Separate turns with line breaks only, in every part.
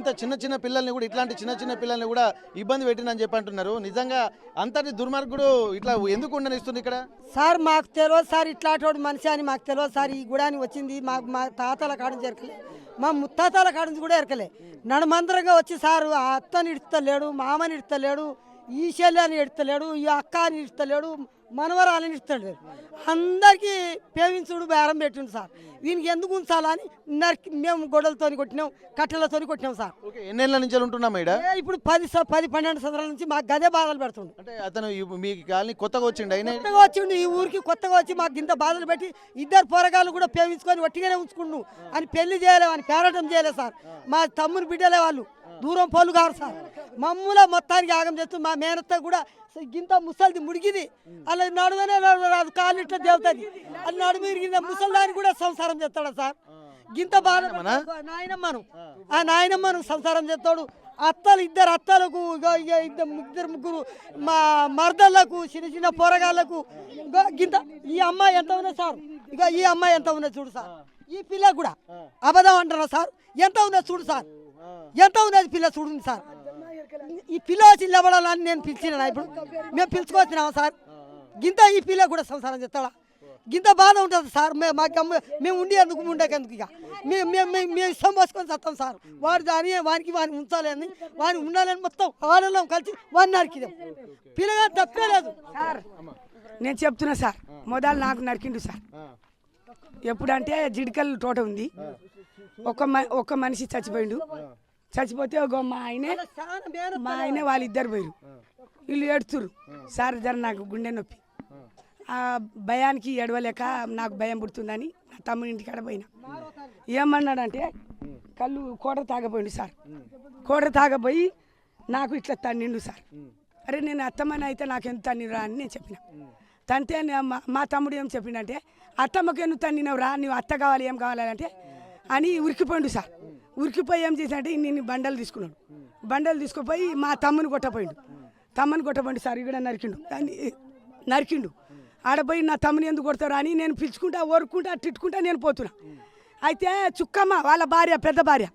ఇంత చిన్న పిల్లల్ని కూడా ఇట్లాంటి చిన్న పిల్లల్ని కూడా ఇబ్బంది పెట్టిందని చెప్పి అంటున్నారు. నిజంగా అంతటి దుర్మార్గుడు ఇట్లా ఎందుకు ఉండనిస్తుంది ఇక్కడ?
సార్ మాకు తెలియదు సార్, ఇట్లాంటి మనిషి అని మాకు తెలియదు సార్. ఈ గుడాని వచ్చింది మా తాతల కాడించి ఎరకలే, మా ముత్తాతల కాడించి కూడా ఎరకలే. నడుమందరంగా వచ్చి సార్ అత్తని ఇడతలేడు, మామని ఇడతలేడు, ఈ శల్యాన్ని ఎడతలేడు, ఈ అక్క అని ఇడతలేడు, మనవరాలని ఇడతలేడు. అందరికీ పేవించుడు బేరం పెట్టిండు సార్. వీనికి ఎందుకు ఉంచాలని మేము గొడవలతో కొట్టినాం, కట్టెలతో కొట్టినాం సార్.
ఎన్నేళ్ళ నుంచి ఉంటున్నాం
ఇప్పుడు 10-12 సంవత్సరాల నుంచి మాకు గదే బాధలు పెడుతుండు.
అంటే అతను మీ కాలనీ కొత్తగా వచ్చిండు,
కొత్తగా వచ్చిండు ఈ ఊరికి, కొత్తగా వచ్చి మాకు ఇంత బాధలు పెట్టి 2 పోరగాళ్ళు కూడా పేవించుకొని ఒట్టిగానే ఉంచుకుండు అని పెళ్లి చేయలేవు అని పేరటం చేయలేదు సార్. మా తమ్ముని బిడ్డలే వాళ్ళు, దూరం పోలు కాదు సార్. మమ్మల్ని మొత్తానికి ఆగం చేస్తూ మా మేనత్త కూడా గింత ముసలిది ముడిగిది, అలా నడుమనే రాదు, కాళ్ళు ఇట్లా దేవుతుంది, అది నడుము ఇరిగింది. ముసలిదాన్ని కూడా సంసారం చేస్తాడు సార్. గింత బాగా నాయనమ్మను ఆ నాయనమ్మను సంసారం చేస్తాడు. అత్తలు 2 అత్తలకు, ఇద్దరు ముగ్గురు మా మర్దళ్లకు, చిన్న పోరగాళ్లకు గింత. ఈ అమ్మాయి ఎంత ఉన్నది సార్, ఈ అమ్మాయి ఎంత ఉన్నది చూడు సార్. ఈ పిల్ల కూడా అబద్ధం అంటున్నా సార్, ఎంత ఉన్నది చూడు సార్, ఎంత ఉన్నది పిల్ల చూడండి సార్. ఈ పిల్ల వచ్చి నిలబడాలని నేను పిలిచిన, ఇప్పుడు మేము పిలుచుకొచ్చినామా సార్? గింత ఈ పిల్ల కూడా సంసారం చేస్తాడా? గింత బాధ ఉంటుంది సార్. మేము ఉండి ఎందుకు ఉండేందుకు ఇక మేము ఇష్టం పోసుకొని వస్తాం సార్. వానికి ఉంచాలని, వాడిని ఉండాలని మొత్తం ఆడలో కలిసి వాడిని నరికిదాం. పిల్లగా తప్పే లేదు
సార్. నేను చెప్తున్నా సార్, మొదలు నాకు నరికిండు సార్. ఎప్పుడంటే జిడికల్ తోట ఉంది, ఒక మనిషి చచ్చిపోయిండు. చచ్చిపోతే మా ఆయనే వాళ్ళిద్దరు పోయారు. వీళ్ళు ఏడుతురు సార్, జర నాకు గుండె నొప్పి, ఆ భయానికి ఏడవలేక నాకు భయం పుడుతుందని నా తమ్ముని ఇంటికాడ పోయినా. ఏమన్నాడంటే కళ్ళు కోట తాగపోయిండు సార్. కోట తాగపోయి నాకు ఇట్లా తన్నిండు సార్. అరే నేను అత్తమ్మని అయితే నాకు ఎంత తన్నిరా అని నేను చెప్పిన. తంతే మా తమ్ముడు ఏం చెప్పిండంటే, అత్తమ్మకి ఎందుకు తన్నినవురా, నువ్వు అత్త కావాలి ఏం కావాలంటే అని ఉరికిపోయిండు సార్. ఉరికిపోయి ఏం చేసినట్టే నేను బండలు తీసుకున్నాడు. బండలు తీసుకుపోయి మా తమ్ముని కొట్టపోయిండు సార్. ఇక్కడ నరికిండు. ఆడపోయి నా తమ్ముని ఎందుకు కొడతారు అని నేను పిలుచుకుంటా, ఓరుకుంటా, తిట్టుకుంటా నేను పోతున్నా. అయితే చుక్కమ్మ వాళ్ళ భార్య, పెద్ద భార్య,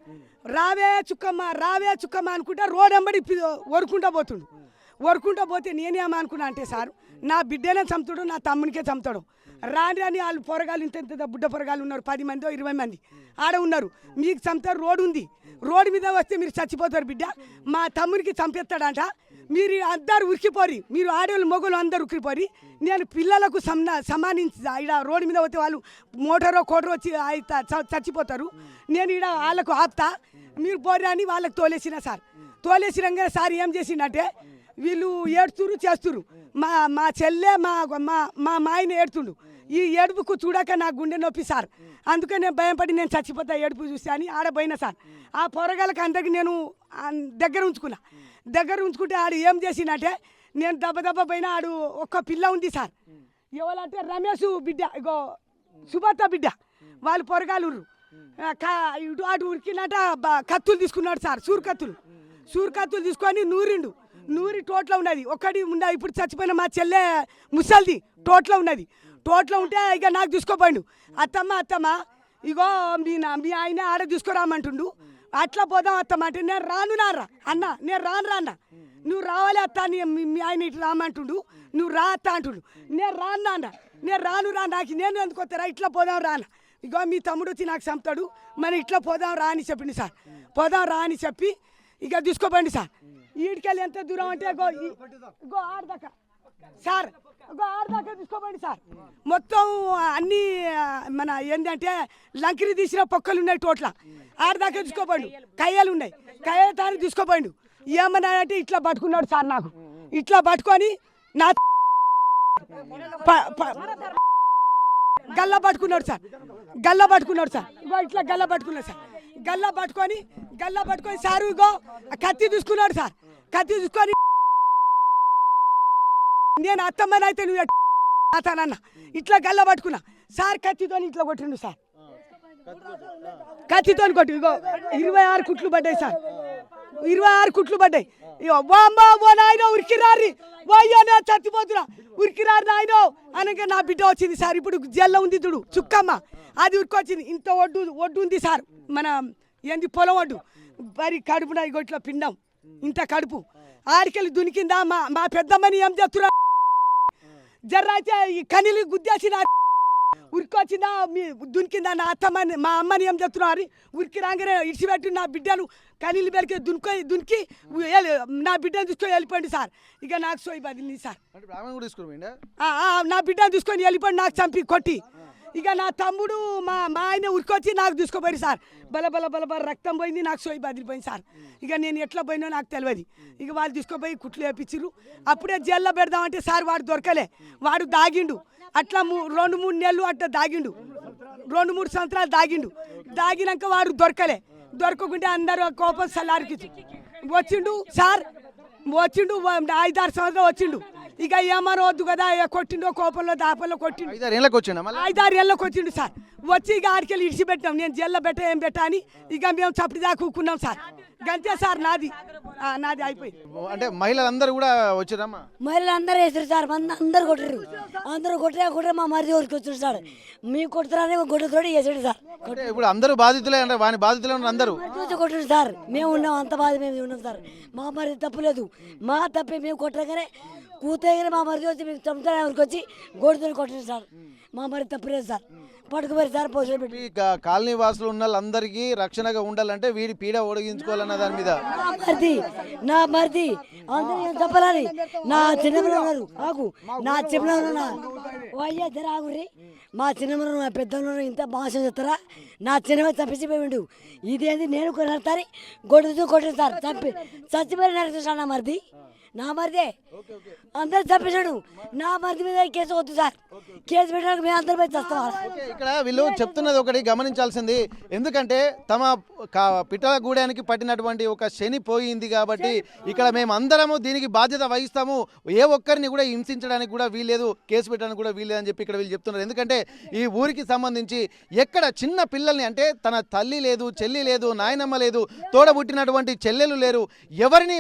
రావే చుక్కమ్మ అనుకుంటా రోడ్ వెంబడి ఓరుకుంటా పోతే నేనేమనుకున్నా అంటే సార్, నా బిడ్డనే చంపుతాడు, నా తమ్మునికే చంపుతాడు. రాని వాళ్ళు పొరగాలు ఇంత బుడ్డ పొరగాలు ఉన్నారు, 10 మంది 20 మంది ఆడ ఉన్నారు. మీకు చంపుతారు, రోడ్డు ఉంది, రోడ్డు మీద వస్తే మీరు చచ్చిపోతారు బిడ్డ. మా తమ్మునికి చంపేస్తాడంట, మీరు అందరు ఉరికిపోరి, మీరు ఆడవాళ్ళు మొగలు అందరు ఉరికిపోరి. నేను పిల్లలకు సమానించి ఇక్కడ రోడ్డు మీద పోతే వాళ్ళు మోటారో కోటరో వచ్చి చచ్చిపోతారు. నేను ఇక్కడ వాళ్ళకు ఆపుతా, మీరు పోరి అని వాళ్ళకి తోలేసిన సార్. తోలేసినాక సార్ ఏం చేసిందంటే, వీళ్ళు ఏడుతురు చేస్తురు. మా చెల్లె మా మాయన ఏడుతుండు. ఈ ఏడుపుకు చూడక నాకు గుండె నొప్పి సార్. అందుకే నేను భయపడి నేను చచ్చిపోతా ఏడుపు చూస్తే అని ఆడపోయినా సార్. ఆ పొరగాళ్ళకి అందరికి నేను దగ్గర ఉంచుకుంటే ఆడు ఏం చేసిందంటే, నేను దెబ్బ పోయినా ఆడు ఒక్క పిల్ల ఉంది సార్. ఎవరంటే రమేష్ బిడ్డ, ఇగో సుభద్ర బిడ్డ, వాళ్ళు పొరగాలు ఇటు అటు ఉరికినట్ట కత్తులు తీసుకున్నాడు సార్. సూరు కత్తులు తీసుకొని నూరి టోట్లో ఉన్నది ఒకటి ఉన్నది. ఇప్పుడు చచ్చిపోయిన మా చెల్లె ముసల్ది టోట్లో ఉన్నది. టోట్లో ఉంటే ఇక నాకు తీసుకోపోయిండు. అత్తమ్మ ఇగో మీ ఆయన ఆడ తీసుకురామంటుండు, అట్లా పోదాం అత్తమ్మ అంటే, నేను రాను అన్న, నేను రాను అన్న. నువ్వు రావాలి అత్త, మీ ఆయన ఇటు రామంటుండు, నువ్వు రా అత్త అంటుండు. నేను రాను నాకు నేను ఎందుకు వస్తారా, ఇట్లా పోదాం రాన్న. ఇగో మీ తమ్ముడు వచ్చి నాకు చంపుతాడు, మరి ఇట్లా పోదాం రా అని చెప్పింది సార్. పోదాం రా అని చెప్పి ఇక తీసుకోపోండి సార్. ఈడికెళ్ళి ఎంత దూరం అంటే గో ఆడదాకా సార్, ఆడదాకా తీసుకోపోండి సార్. మొత్తం అన్నీ మన ఏంటంటే లంకిరి తీసిన పొక్కలు ఉన్నాయి టోట్ల, ఆడదాకా తీసుకోపోండు. కయ్యలు ఉన్నాయి, కయ్యల తాను తీసుకోపోయిండు. ఏమన్నా అంటే ఇట్లా పట్టుకున్నాడు సార్. నాకు ఇట్లా పట్టుకొని నా గల్లా పట్టుకున్నాడు సార్. ఇగో ఇట్లా గల్లా పట్టుకొని సార్ ఇగో కత్తి తీసుకున్నాడు సార్. కత్తి తీసుకొని నేను అత్తమ్మని అయితే నువ్వు అతనన్న ఇట్లా గల్లా పట్టుకున్నా సార్. కత్తితో ఇట్లా కొట్టిండు సార్. కత్తితో కొట్టి ఇగో 26 కుట్లు పడ్డాయి సార్. 26 కుట్లు పడ్డాయి. ఓ నాయన ఉరికిరారి, అయ్యో నేను చచ్చిపోతున్నా, ఉరికిరారు నాయనో అనగా నా బిడ్డ వచ్చింది సార్. ఇప్పుడు జైల్లో ఉంది చూడు చుక్కమ్మ, అది ఉరికొచ్చింది. ఇంత ఒడ్డు ఉంది సార్. మన ఏంది పొలం వడ్డు మరి కడుపున ఇట్లా పిండం ఇంత కడుపు ఆడికెళ్ళి దునికిందా మా పెద్దమ్మని ఏం చేస్తున్నా జర్రైతే ఈ కనీలు గుద్దేసిన ఉరికొచ్చిందా మీ దునికిందా నా అత్తమ్మని మా అమ్మని ఏం చెప్తున్నారు ఉరికి రాగానే ఇడిచిపెట్టి నా బిడ్డను కనీళ్ళు పెరిగి దునికి నా బిడ్డను తీసుకొని వెళ్ళిపోయింది సార్ ఇక నాకు సోయి బదిలింది సార్ నా బిడ్డను తీసుకొని వెళ్ళిపోయి నాకు చంపి కొట్టి ఇక నా తమ్ముడు మా ఆయన ఉరికొచ్చి నాకు తీసుకుపోయి సార్ బల రక్తం పోయింది నాకు సోయి బదిలిపోయింది సార్ ఇక నేను ఎట్లా పోయినో నాకు తెలియదు ఇక వాళ్ళు తీసుకుపోయి కుట్లు వేపించారు అప్పుడే జైల్లో పెడదామంటే సార్ వాడు దొరకలే వాడు దాగిండు అట్లా 2-3 నెలలు అట్లా దాగిండు 2-3 సంవత్సరాలు దాగినాక వాడు దొరకలే దొరకకుంటే అందరూ కోపం సల్లారికి వచ్చిండు సార్ 5-6 సంవత్సరాలు వచ్చిండు ఇక ఏమనో వద్దు కదా కొట్టిండో కోపంలో దాపంలో కొట్టిండు 5-6 ఏళ్ళకి వచ్చిండు సార్ వచ్చి ఇక ఆడికెళ్ళి ఇడిచిపెట్టాం నేను జైల్లో ఏం పెట్టా అని ఇక మేము చప్పటిదాకా కూకున్నాం సార్ గంతే సార్ నాది అయిపోయింది
అంటే మహిళలందరూ కూడా వచ్చారమ్మా
మహిళలందరూ వేసారు సార్ అందరు కొట్టారు అందరూ కొట్టే మా మరిది ఊరికి వచ్చారు సార్ మీ కొడుతున్నారని కొట్టుతోటి వేసాడు సార్
అంటే ఇప్పుడు అందరూ బాధితులే అంటే వాని బాధితులే ఉన్నారు అందరూ
చూసి కొట్టారు సార్ మేము ఉన్నాం అంత బాధ మేము ఉన్నాం సార్ మా మరిది తప్పు లేదు మా తప్పే మేము కొట్టగానే కూతగానే మా మరిది వచ్చి మేము చంపుతానే ఊరికి వచ్చి గోడుతో కొట్టారు సార్ మా మరిది తప్పు లేదు సార్ పట్టుకుపోయి సార్ పోస్టులు పెట్టి
కాలనీ వాసులు ఉన్న వాళ్ళందరికీ రక్షణగా ఉండాలంటే వీడి పీడ ఒడిగించుకోవాలన్న దాని మీద
నా మరిది అందరూ ఏం చెప్పాలని నా చిన్నపిల్లలు ఉన్నారు ఆకు నా చిన్నపిల్లలు అయ్యా జర ఆగురి మా చిన్నపిల్లలు నా పెద్దలు ఇంత భాష చెప్తారా నా చిన్నవి చప్పించిపోయిండు ఇదేంది నేను కొనడతారు గొడ్డుతూ కొట్టిన సార్ చచ్చిపోయి నడుస్తాను నా మరిది నా మరిదే అందరు చంపేశాడు నా మరిది మీద కేసు వద్దు సార్ కేసు పెట్టడానికి మేము అందరు పోయి చేస్తాం
ఇక్కడ వీళ్ళు చెప్తున్నది ఒకటి గమనించాల్సింది ఎందుకంటే తమ పిట్టల గూడానికి పట్టినటువంటి ఒక శని పోయింది కాబట్టి ఇక్కడ మేము అందరము దీనికి బాధ్యత వహిస్తాము ఏ ఒక్కరిని కూడా హింసించడానికి కూడా వీల్లేదు కేసు పెట్టడానికి కూడా వీల్లేదు అని చెప్పి ఇక్కడ వీళ్ళు చెప్తున్నారు ఎందుకంటే ఈ ఊరికి సంబంధించి ఎక్కడ చిన్న పిల్లల్ని అంటే తన తల్లి లేదు చెల్లి లేదు నాయనమ్మ లేదు తోడబుట్టినటువంటి చెల్లెలు లేరు ఎవరిని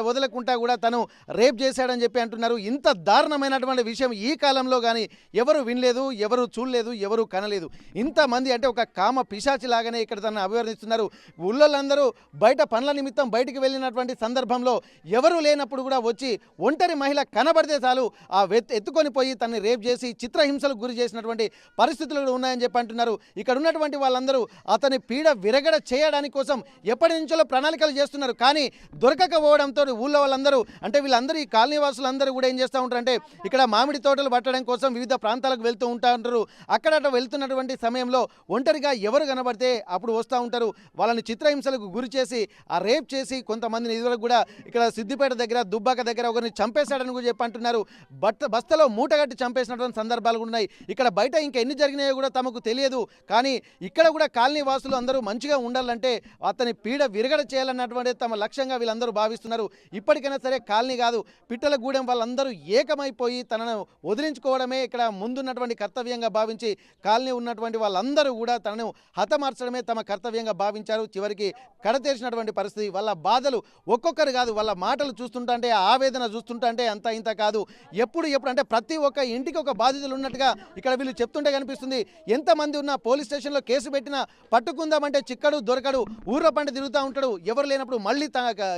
వదలకుండా కూడా తను రేప్ చేశాడని చెప్పి అంటున్నారు ఇంత దారుణమైనటువంటి విషయం ఈ కాలంలో కానీ ఎవరు వినలేదు ఎవరు చూడలేదు ఎవరు కనలేదు ఇంతమంది అంటే ఒక కామ పిశాచి లాగానే ఇక్కడ తనను అభివర్ణిస్తున్నారు ఊళ్ళోళ్ళందరూ బయట పనుల నిమిత్తం బయటికి వెళ్ళినటువంటి సందర్భంలో ఎవరు లేనప్పుడు కూడా వచ్చి ఒంటరి మహిళ కనబడితే చాలు ఆ ఎత్తుకొని పోయి తనని రేప్ చేసి చిత్రహింసలకు గురి చేసినటువంటి పరిస్థితులు కూడా ఉన్నాయని చెప్పి అంటున్నారు ఇక్కడ ఉన్నటువంటి వాళ్ళందరూ అతని పీడ విరగడ చేయడానికి కోసం ఎప్పటి నుంచో ప్రణాళికలు చేస్తున్నారు కానీ దొరకకపోవడంతో ఊళ్ళో వాళ్ళందరూ అంటే వీళ్ళందరూ ఈ కాలనీ వాసులందరూ కూడా ఏం చేస్తూ ఉంటారు అంటే ఇక్కడ మామిడి తోటలు పట్టడం కోసం వివిధ ప్రాంతాలకు వెళ్తూ ఉంటారు అక్కడ వెళ్తున్నటువంటి సమయంలో ఒంటరిగా ఎవరు కనబడితే అప్పుడు వస్తూ ఉంటారు వాళ్ళని చిత్రహింసలకు గురి చేసి ఆ రేప్ చేసి కొంతమందిని ఇదివరకు కూడా ఇక్కడ సిద్దిపేట దగ్గర దుబ్బాక దగ్గర ఒకరిని చంపేశాడని కూడా చెప్పి అంటున్నారు బస్తలో మూటగట్టి చంపేసినటువంటి సందర్భాలు కూడా ఉన్నాయి ఇక్కడ బయట ఇంకా ఎన్ని జరిగినాయో కూడా తమకు తెలియదు కానీ ఇక్కడ కూడా కాలనీ వాసులు అందరూ మంచిగా ఉండాలంటే అతని పీడ విరగడ చేయాలన్నటువంటి తమ లక్ష్యంగా వీళ్ళందరూ భావిస్తున్నారు ఇప్పటికైనా సరే కాలనీ కాదు పిట్టల గూడెం వాళ్ళందరూ ఏకమైపోయి తనను వదిలించుకోవడమే ఇక్కడ ముందున్నటువంటి కర్తవ్యంగా భావించి కాలనీ ఉన్నటువంటి వాళ్ళందరూ కూడా తనను హతమార్చడమే తమ కర్తవ్యంగా భావించారు చివరికి కడతేర్చినటువంటి పరిస్థితి వాళ్ళ బాధలు ఒక్కొక్కరు కాదు వాళ్ళ మాటలు చూస్తుంటే ఆవేదన చూస్తుంటే అంత ఇంత కాదు ఎప్పుడు అంటే ప్రతి ఒక్క ఇంటికి ఒక బాధితులు ఉన్నట్టుగా ఇక్కడ వీళ్ళు చెప్తుంటే కనిపిస్తుంది ఎంతమంది ఉన్నా పోలీస్ స్టేషన్లో కేసు పెట్టినా పట్టుకుందామంటే చిక్కడు దొరకడు ఊర్ల పంట తిరుగుతూ ఉంటాడు ఎవరు లేనప్పుడు మళ్ళీ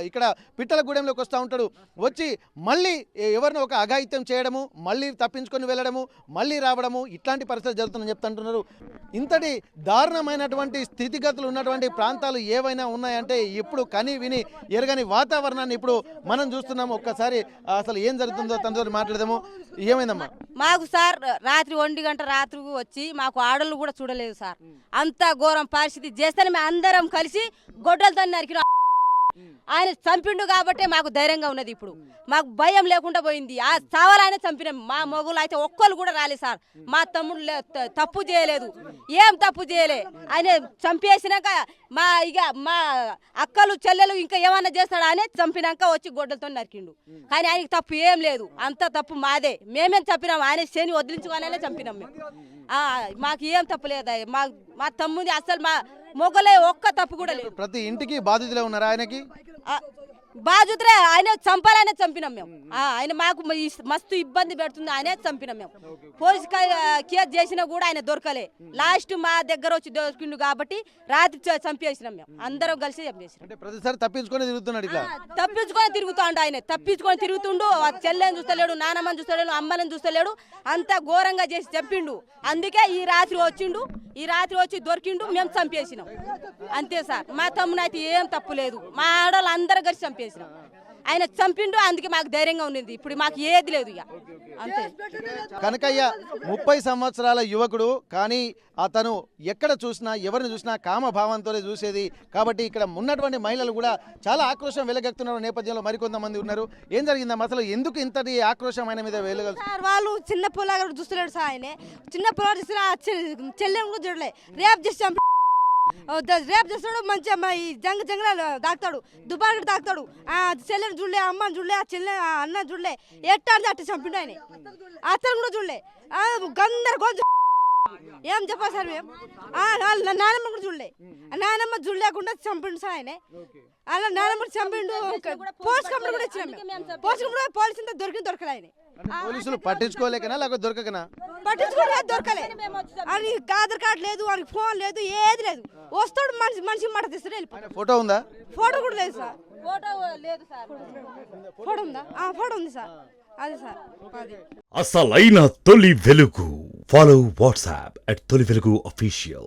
ఇక్కడ పిట్టల గూడెంలోకి వస్తూ ఉంటాడు వచ్చి మళ్ళీ ఎవరిని ఒక అఘాయిత్యం చేయడము మళ్ళీ తప్పించుకొని వెళ్ళడము మళ్ళీ రావడము ఇట్లాంటి పరిస్థితులు జరుగుతుందని చెప్తుంటున్నారు ఇంతటి దారుణమైనటువంటి స్థితిగతులు ఉన్నటువంటి ప్రాంతాలు ఏవైనా ఉన్నాయంటే ఇప్పుడు కని విని ఎరగని వాతావరణాన్ని ఇప్పుడు మనం చూస్తున్నాము ఒక్కసారి అసలు ఏం జరుగుతుందో తనతో మాట్లాడదాము ఏమైందమ్మా
మాకు సార్ రాత్రి 1 గంట రాత్రి వచ్చి మాకు ఆడళ్ళు కూడా చూడలేదు సార్ అంత ఘోరం పరిస్థితి చేస్తేనే మేము అందరం కలిసి గొడ్డలతో నరికిన ఆయన చంపిండు కాబట్టి మాకు ధైర్యంగా ఉన్నది ఇప్పుడు మాకు భయం లేకుండా పోయింది ఆ చావాలనే చంపినాం మా మొగులు అయితే ఒక్కరు కూడా రాలేదు సార్ మా తమ్ముడు తప్పు చేయలేదు ఏం తప్పు చేయలే ఆయన చంపేసినాక మా అక్కలు చెల్లెలు ఇంకా ఏమన్నా చేస్తాడా అని చంపినాక వచ్చి గొడ్డలతో నరికిండు కానీ ఆయనకి తప్పు ఏం లేదు అంత తప్పు మాదే మేమేం చంపినాం ఆయన శని వదిలించుకోవాలనే చంపినాం మేము మాకు ఏం తప్పు లేదా మా తమ్ముది అసలు మా మొగలే ఒక్క తప్పు కూడా లేదు
ప్రతి ఇంటికి బాధితులే ఉన్నారు ఆయనకి
బాజుత్రే ఆయన చంపాలనే చంపినాం మేము ఆయన మాకు మస్తు ఇబ్బంది పెడుతుంది ఆయనే చంపినాం మేము పోలీస్ కేసు చేసినా కూడా ఆయన దొరకలే లాస్ట్ మా దగ్గర వచ్చి దొరికిండు కాబట్టి రాత్రి చంపేసినాం మేము అందరం కలిసి చంపేసినాం
అంటే ప్రతిసారి తప్పించుకొని తిరుగుతున్నాడు ఇట్లా
తప్పించుకొని తిరుగుతాడు ఆయన తప్పించుకొని తిరుగుతుండు చెల్లెని చూస్తలేడు నానమ్మని చూస్తలేడు అమ్మని చూస్తలేడు అంతా ఘోరంగా చేసి చెప్పిండు అందుకే ఈ రాత్రి వచ్చిండు ఈ రాత్రి వచ్చి దొరికిండు మేము చంపేసినాం అంతే సార్ మా తమ్ముని అయితే ఏం తప్పు లేదు మా ఆడవాళ్ళు అందరూ కలిసి చంపేసినాం ఆయన చంపిండు అందుకే మాకు ధైర్యంగా ఉండేది ఇప్పుడు మాకు ఏది లేదు ఇక అంతే
కనకయ్య 30 సంవత్సరాల యువకుడు కానీ అతను ఎక్కడ చూసినా ఎవరిని చూసినా కామభావంతోనే చూసేది కాబట్టి ఇక్కడ ఉన్నటువంటి మహిళలు కూడా చాలా ఆక్రోశం వెలగెత్తున్న నేపథ్యంలో మరికొంతమంది ఉన్నారు ఏం జరిగిందమ్మా అసలు ఎందుకు ఇంతటి ఆక్రోశం ఆయన మీద వెలగలు
సార్ వాళ్ళు చిన్న పొలాగా చూస్తలేడు సార్ ఆయన చిన్న పొలాగా చూస్తే చెల్లెని కూడా చూడలే రేపు చేసి రేపు చేస్తాడు మంచిగా ఈ జంగలాలు తాకుతాడు దుబారు తాకుతాడు ఆ చెల్లెని చూడలే అమ్మని చూడలే ఆ చెల్లె అన్న చూడలే ఎట్టాడితే అట్ట చంపిండు ఆయన అతను కూడా చూడలే గందరగోళం ఏం చెప్పాలి సార్ మేము నానమ్మ కూడా చూడలే నానమ్మ చూడలేకుండా చంపిండు సార్ ఆయన అలా నానమ్మ చంపిండు పోలీస్ కంప్లైంట్ కూడా ఇచ్చినాం పోలీస్ కంప్లైంట్ పోలీసు ఇంత దొరకలే ఆయన
పోలీసులు పట్టించుకోలేకనా లేకపోతే దొరకకనా
పట్టించుకోలేదు దొరకలే అని ఆధార్ కార్డు లేదు అని ఫోన్ లేదు ఏది లేదు వస్తాడు మనిషి మాట తీస్తాడు వెళ్ళిపోతాడు
ఫోటో ఉందా
ఫోటో కూడా లేదు సార్
ఫోటో లేదు సార్
ఫోటో ఉందా ఫోటో ఉంది సార్ అదే సార్ అది
అసలైన తొలి వెలుగు. ఫాలో వాట్సాప్ @తొలి వెలుగు official.